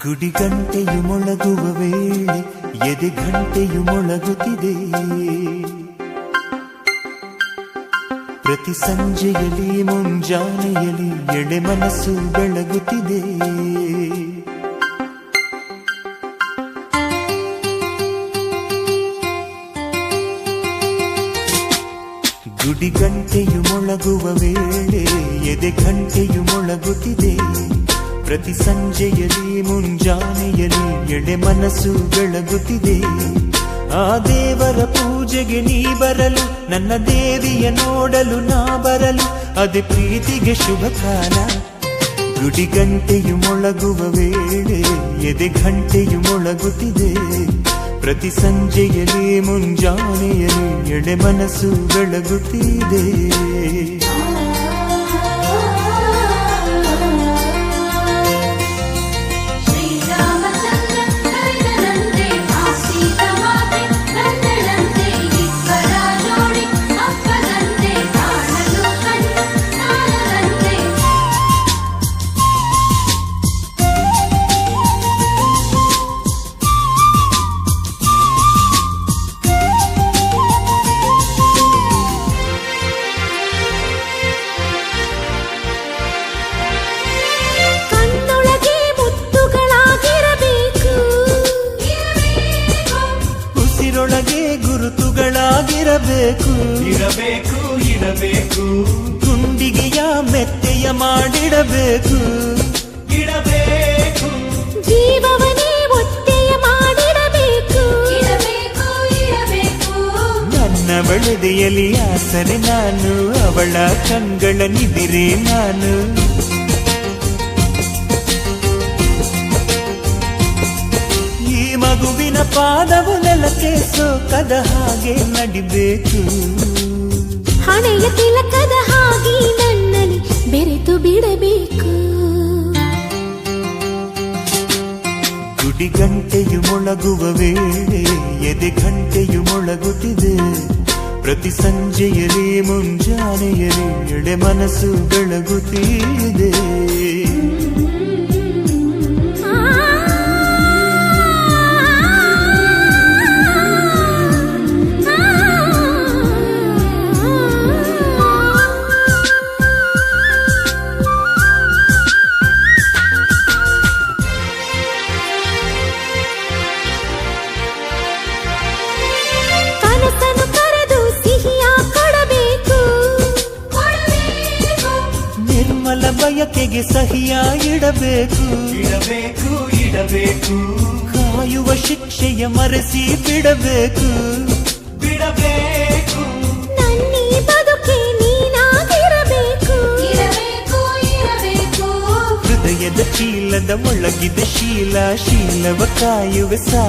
ಗುಡಿಗಂಟೆಯು ಮೊಳಗುವ ವೇಳೆ ಎದೆ ಗಂಟೆಯು ಮೊಳಗುತ್ತಿದೆ. ಪ್ರತಿ ಸಂಜೆಯಲ್ಲಿ ಮುಂಜಾನೆಯಲ್ಲಿ ಎಳೆ ಮನಸ್ಸು ಬೆಳಗುತ್ತಿದೆ. ಗುಡಿಗಂಟೆಯು ಮೊಳಗುವ ವೇಳೆ ಎದೆ ಗಂಟೆಯು ಮೊಳಗುತ್ತಿದೆ. ಪ್ರತಿ ಸಂಜೆಯಲ್ಲಿ ಮುಂಜಾನೆಯಲ್ಲಿ ಎಳೆ ಮನಸ್ಸು ಬೆಳಗುತ್ತಿದೆ. ಆ ದೇವರ ಪೂಜೆಗೆ ನೀ ಬರಲು, ನನ್ನ ದೇವಿಯ ನೋಡಲು ನಾ ಬರಲು, ಅದೇ ಪ್ರೀತಿಗೆ ಶುಭ ಕಾಲ. ಗುಡಿಗಂಟೆಯು ಮೊಳಗುವ ವೇಳೆ ಎದೆ ಗಂಟೆಯು ಮೊಳಗುತ್ತಿದೆ. ಪ್ರತಿ ಸಂಜೆಯಲ್ಲಿ ಮುಂಜಾನೆಯಲ್ಲಿ ಎಳೆ ಮನಸ್ಸು ಬೆಳಗುತ್ತಿದೆ. ಉಸಿರೊಳಗೆ ಗುರುತುಗಳಾಗಿರಬೇಕು, ಇರಬೇಕು ಇರಬೇಕು. ಗುಂಡಿಗೆಯ ಮೆತ್ತೆಯ ಮಾಡಿಡಬೇಕು, ಇಡಬೇಕು. ಜೀವವನೇ ಒತ್ತೆಯ ಮಾಡಿಡಬೇಕು, ಇರಬೇಕು ಇರಬೇಕು. ನನ್ನ ಬಳೆದೆಯಲ್ಲಿ ಆಸರೆ ನಾನು, ಅವಳ ಕಂಗಳ ನಿದಿರೆ ನಾನು. ಮಗುವಿನ ಪಾದವು ನೆಲಕ್ಕೆ ಸೋಕದ ಹಾಗೆ ನಡಿಬೇಕು, ಹಣೆಯ ತಿಲಕದ ಹಾಗೆ ನನ್ನನ್ನು ಬೆರೆತು ಬಿಡಬೇಕು. ಗುಡಿಗಂಟೆಯು ಮೊಳಗುವ ವೇಳೆ ಎದೆ ಗಂಟೆಯು ಮೊಳಗುತ್ತಿದೆ. ಪ್ರತಿ ಸಂಜೆಯಲ್ಲಿ ಮುಂಜಾನೆಯಲ್ಲಿ ಎಳೆ ಮನಸ್ಸು ಬೆಳಗುತ್ತಿದೆ. ನಿರ್ಮಲ ಬಯಕೆಗೆ ಸಹಿಯ ಇಡಬೇಕು, ಇಡಬೇಕು ಇಡಬೇಕು. ಕಾಯುವ ಶಿಕ್ಷೆಯ ಮರೆಸಿ ಬಿಡಬೇಕು, ಬಿಡಬೇಕು. ನನ್ನೀ ಬದುಕೆ ನೀನಾಗಿರಬೇಕು, ಇರಬೇಕು ಇರಬೇಕು. ಹೃದಯದ ಚೀಲದ ಒಳಗಿದ ಶೀಲ, ಶೀಲವ ಕಾಯುವ ಸಾ